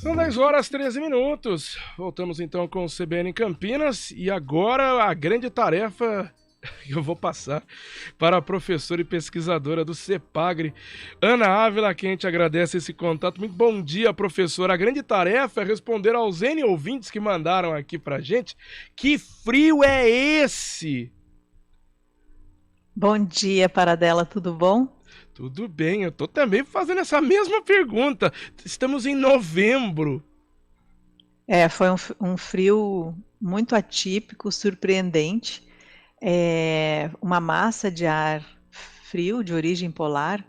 São 10 horas 13 minutos. Voltamos então com o CBN em Campinas e agora a grande tarefa que eu vou passar para a professora e pesquisadora do CEPAGRE, Ana Ávila, a quem a gente agradece esse contato. Muito bom dia, professora. A grande tarefa é responder aos N ouvintes que mandaram aqui pra gente. Que frio é esse? Bom dia, Paradela, tudo bom? Tudo bem, eu tô também fazendo essa mesma pergunta. Estamos em novembro. Foi um frio muito atípico, surpreendente. Uma massa de ar frio, de origem polar,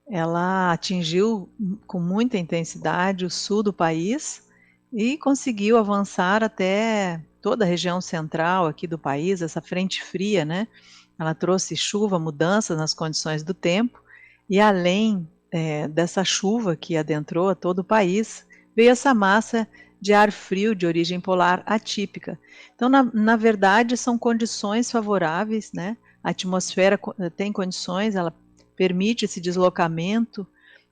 ela atingiu com muita intensidade o sul do país e conseguiu avançar até toda a região central aqui do país, essa frente fria, né? Ela trouxe chuva, mudanças nas condições do tempo, e além dessa chuva que adentrou a todo o país, veio essa massa de ar frio de origem polar atípica. Então, na verdade, são condições favoráveis, né? A atmosfera tem condições, ela permite esse deslocamento,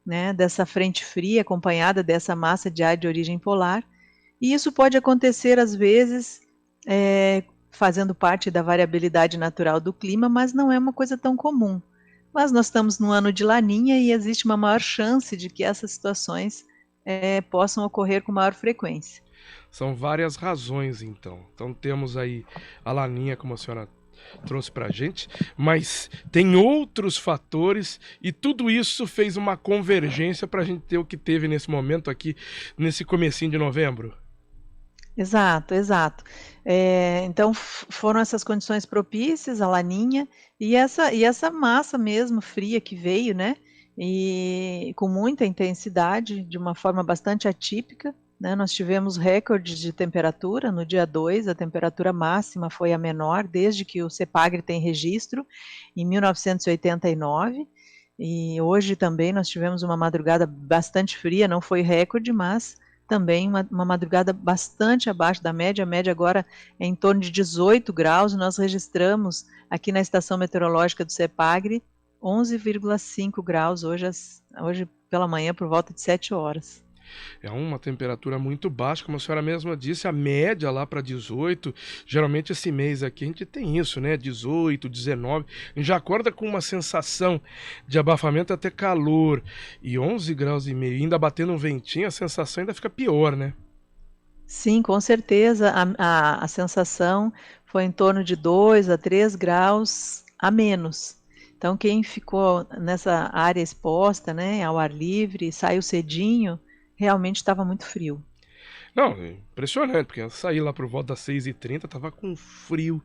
né, dessa frente fria acompanhada dessa massa de ar de origem polar, e isso pode acontecer às vezes fazendo parte da variabilidade natural do clima, mas não é uma coisa tão comum. Mas nós estamos no ano de Laninha e existe uma maior chance de que essas situações possam ocorrer com maior frequência. São várias razões, então. Então temos aí a Laninha, como a senhora trouxe pra gente, mas tem outros fatores e tudo isso fez uma convergência pra gente ter o que teve nesse momento aqui, nesse comecinho de novembro. Exato, exato. Então foram essas condições propícias, a Laninha, e essa massa mesmo fria que veio, né? E com muita intensidade, de uma forma bastante atípica, né? Nós tivemos recordes de temperatura no dia 2, a temperatura máxima foi a menor desde que o CEPAGRE tem registro, em 1989, e hoje também nós tivemos uma madrugada bastante fria, não foi recorde, mas também uma madrugada bastante abaixo da média, a média agora é em torno de 18 graus, nós registramos aqui na estação meteorológica do CEPAGRE 11,5 graus hoje pela manhã por volta de 7 horas. É uma temperatura muito baixa, como a senhora mesma disse, a média lá para 18. Geralmente esse mês aqui a gente tem isso, né? 18, 19. A gente já acorda com uma sensação de abafamento até calor. E 11 graus e meio, ainda batendo um ventinho, a sensação ainda fica pior, né? Sim, com certeza a sensação foi em torno de 2 a 3 graus a menos. Então, quem ficou nessa área exposta, né, ao ar livre, saiu cedinho, realmente estava muito frio. Não, é impressionante, porque eu saí lá por volta das 6h30, tava com frio,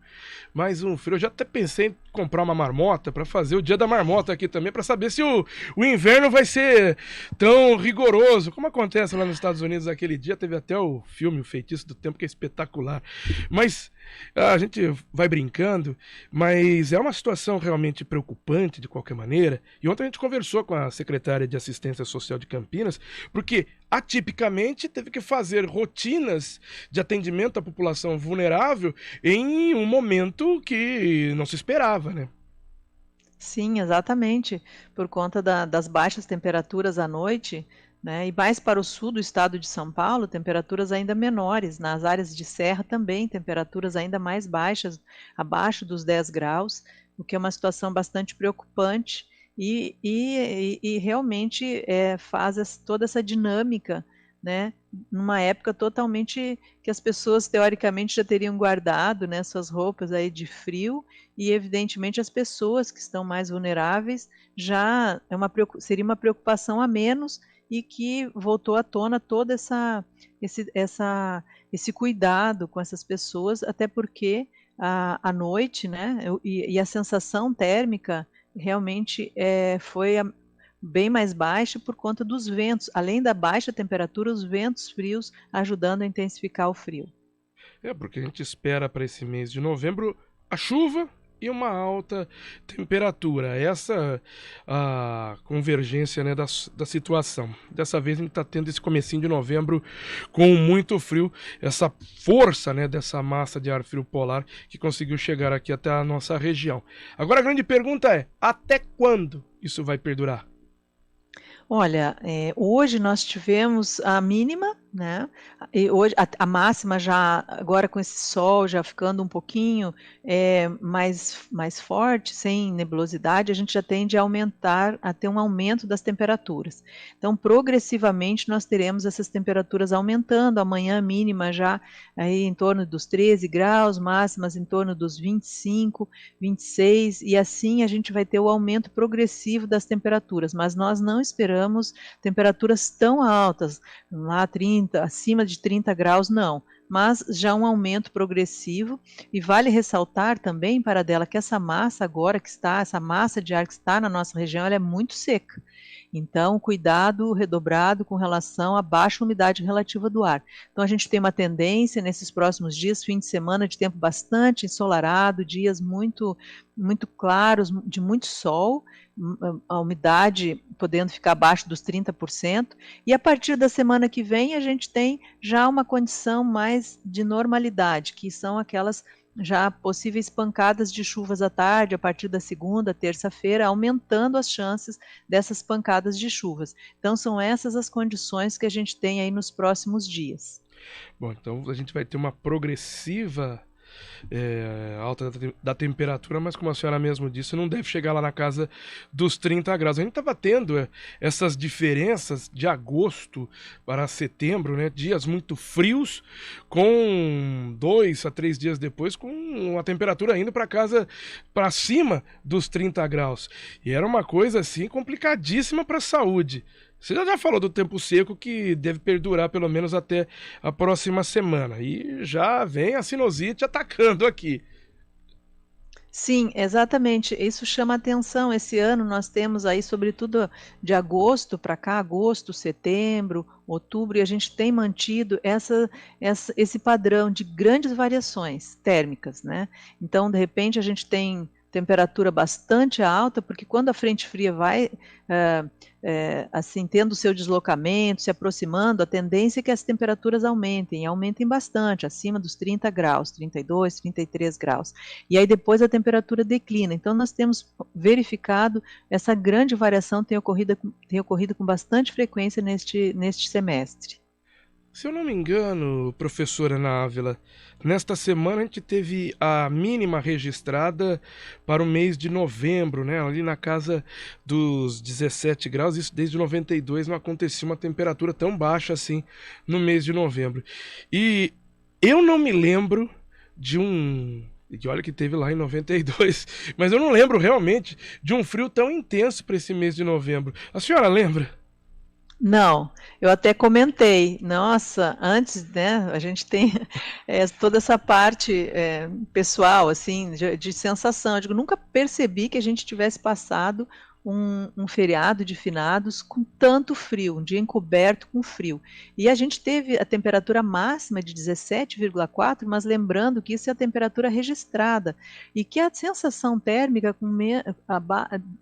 mais um frio. Eu já até pensei em comprar uma marmota para fazer o dia da marmota aqui também, para saber se o inverno vai ser tão rigoroso, como acontece lá nos Estados Unidos aquele dia. Teve até o filme O Feitiço do Tempo, que é espetacular. Mas a gente vai brincando, mas é uma situação realmente preocupante de qualquer maneira. E ontem a gente conversou com a secretária de Assistência Social de Campinas, porque atipicamente teve que fazer rotinas de atendimento à população vulnerável em um momento que não se esperava, né? Sim, exatamente. Por conta das baixas temperaturas à noite, né, e mais para o sul do estado de São Paulo, temperaturas ainda menores. Nas áreas de serra também, temperaturas ainda mais baixas, abaixo dos 10 graus, o que é uma situação bastante preocupante e realmente faz toda essa dinâmica, né, numa época totalmente que as pessoas teoricamente já teriam guardado, né, suas roupas aí de frio, e evidentemente as pessoas que estão mais vulneráveis já seria uma preocupação a menos, e que voltou à tona todo esse cuidado com essas pessoas, até porque à noite, né, e a sensação térmica realmente foi bem mais baixa por conta dos ventos, além da baixa temperatura, os ventos frios ajudando a intensificar o frio. É, porque a gente espera para esse mês de novembro a chuva e uma alta temperatura. Essa a convergência, né, da situação. Dessa vez a gente está tendo esse comecinho de novembro com muito frio, essa força, né, dessa massa de ar frio polar que conseguiu chegar aqui até a nossa região. Agora a grande pergunta é, até quando isso vai perdurar? Olha, hoje nós tivemos a mínima, né? E hoje a máxima já agora com esse sol já ficando um pouquinho mais forte, sem nebulosidade, a gente já tende a ter um aumento das temperaturas. Então, progressivamente nós teremos essas temperaturas aumentando. Amanhã mínima já aí em torno dos 13 graus, máximas em torno dos 25, 26, e assim a gente vai ter o aumento progressivo das temperaturas, mas nós não esperamos temperaturas tão altas, lá 30, acima de 30 graus, não, mas já um aumento progressivo. E vale ressaltar também, Paradela, que essa massa agora essa massa de ar que está na nossa região, ela é muito seca. Então, cuidado redobrado com relação à baixa umidade relativa do ar. Então, a gente tem uma tendência nesses próximos dias, fim de semana, de tempo bastante ensolarado, dias muito, muito claros, de muito sol, a umidade podendo ficar abaixo dos 30%, e a partir da semana que vem a gente tem já uma condição mais de normalidade, que são aquelas já possíveis pancadas de chuvas à tarde, a partir da segunda, terça-feira, aumentando as chances dessas pancadas de chuvas. Então, são essas as condições que a gente tem aí nos próximos dias. Bom, então a gente vai ter uma progressiva alta da temperatura, mas como a senhora mesmo disse, não deve chegar lá na casa dos 30 graus. A gente estava tendo essas diferenças de agosto para setembro, né? Dias muito frios, com 2 a 3 dias depois, com a temperatura indo para casa, para cima dos 30 graus. E era uma coisa assim complicadíssima para a saúde. Você já falou do tempo seco que deve perdurar pelo menos até a próxima semana. E já vem a sinusite atacando aqui. Sim, exatamente. Isso chama atenção. Esse ano nós temos aí, sobretudo de agosto para cá, agosto, setembro, outubro, e a gente tem mantido esse padrão de grandes variações térmicas, né? Então, de repente, a gente tem temperatura bastante alta, porque quando a frente fria vai assim tendo o seu deslocamento, se aproximando, a tendência é que as temperaturas aumentem bastante, acima dos 30 graus, 32, 33 graus. E aí depois a temperatura declina. Então nós temos verificado essa grande variação tem ocorrido com bastante frequência neste semestre. Se eu não me engano, professora Ana Ávila, nesta semana a gente teve a mínima registrada para o mês de novembro, né? Ali na casa dos 17 graus. Isso desde 92 não acontecia uma temperatura tão baixa assim no mês de novembro. E eu não me lembro de que olha que teve lá em 92, mas eu não lembro realmente de um frio tão intenso para esse mês de novembro. A senhora lembra? Não, eu até comentei, nossa, antes, né, a gente tem toda essa parte pessoal, assim, de sensação. Eu digo, nunca percebi que a gente tivesse passado um feriado de finados com tanto frio, um dia encoberto com frio. E a gente teve a temperatura máxima de 17,4, mas lembrando que isso é a temperatura registrada, e que a sensação térmica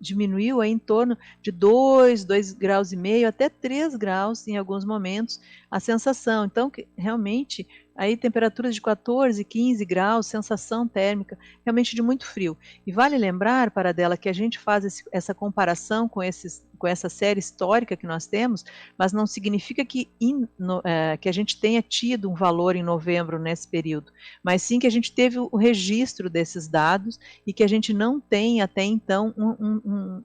diminuiu aí em torno de 2 graus e meio, até 3 graus em alguns momentos, a sensação. Então, realmente, aí temperaturas de 14, 15 graus, sensação térmica realmente de muito frio. E vale lembrar, Paradela, que a gente faz essa comparação com essa série histórica que nós temos, mas não significa que a gente tenha tido um valor em novembro nesse período, mas sim que a gente teve o registro desses dados e que a gente não tem até então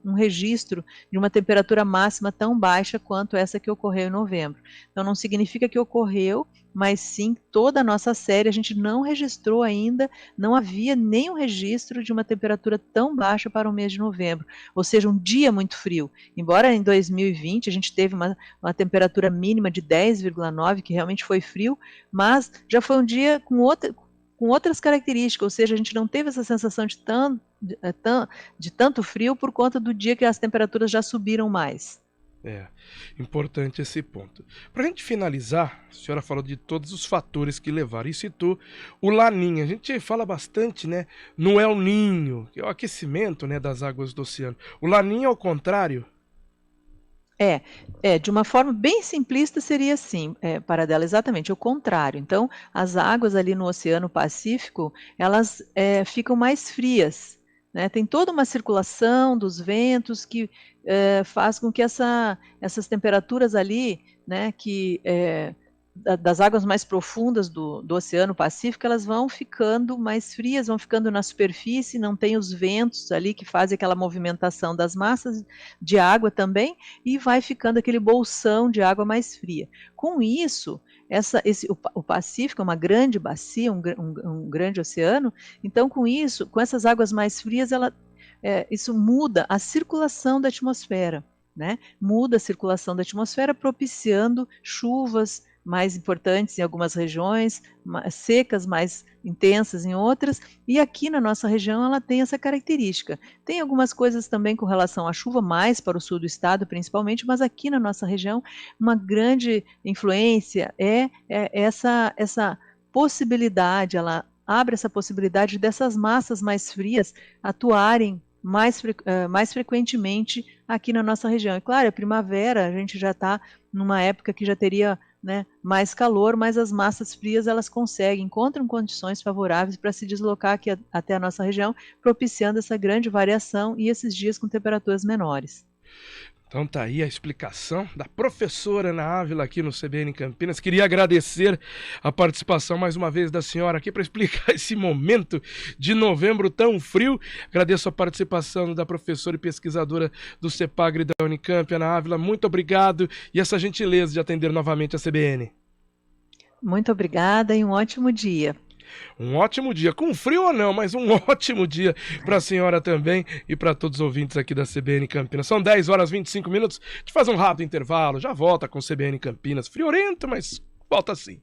um registro de uma temperatura máxima tão baixa quanto essa que ocorreu em novembro. Então não significa que ocorreu, mas sim toda a nossa série a gente não registrou ainda, não havia nenhum registro de uma temperatura tão baixa para o mês de novembro, ou seja, um dia muito frio. Embora em 2020 a gente teve uma temperatura mínima de 10,9, que realmente foi frio, mas já foi um dia com outras características, ou seja, a gente não teve essa sensação de tanto frio por conta do dia que as temperaturas já subiram mais. Importante esse ponto. Para a gente finalizar, a senhora falou de todos os fatores que levaram e citou o Laninha. A gente fala bastante, né, no El Ninho, que é o aquecimento, né, das águas do oceano. O Laninha, ao contrário? De uma forma bem simplista seria assim, Paradela, exatamente o contrário. Então, as águas ali no Oceano Pacífico, elas ficam mais frias, né? Tem toda uma circulação dos ventos que faz com que essas temperaturas ali, né, que das águas mais profundas do Oceano Pacífico, elas vão ficando mais frias, vão ficando na superfície, não tem os ventos ali que fazem aquela movimentação das massas de água também, e vai ficando aquele bolsão de água mais fria. Com isso, o Pacífico é uma grande bacia, um grande oceano, então com isso, com essas águas mais frias, isso muda a circulação da atmosfera, né? Muda a circulação da atmosfera, propiciando chuvas mais importantes em algumas regiões, secas mais intensas em outras, e aqui na nossa região ela tem essa característica. Tem algumas coisas também com relação à chuva, mais para o sul do estado principalmente, mas aqui na nossa região uma grande influência é essa possibilidade, ela abre essa possibilidade dessas massas mais frias atuarem mais frequentemente aqui na nossa região. E claro, a primavera, a gente já está numa época que já teria, né, mais calor, mas as massas frias elas encontram condições favoráveis para se deslocar aqui até a nossa região, propiciando essa grande variação e esses dias com temperaturas menores. Então tá aí a explicação da professora Ana Ávila aqui no CBN Campinas. Queria agradecer a participação mais uma vez da senhora aqui para explicar esse momento de novembro tão frio. Agradeço a participação da professora e pesquisadora do CEPAGRE da Unicamp, Ana Ávila. Muito obrigado e essa gentileza de atender novamente a CBN. Muito obrigada e um ótimo dia. Um ótimo dia, com frio ou não, mas um ótimo dia para a senhora também e para todos os ouvintes aqui da CBN Campinas. São 10 horas e 25 minutos, a gente faz um rápido intervalo, já volta com CBN Campinas, friorento, mas volta sim.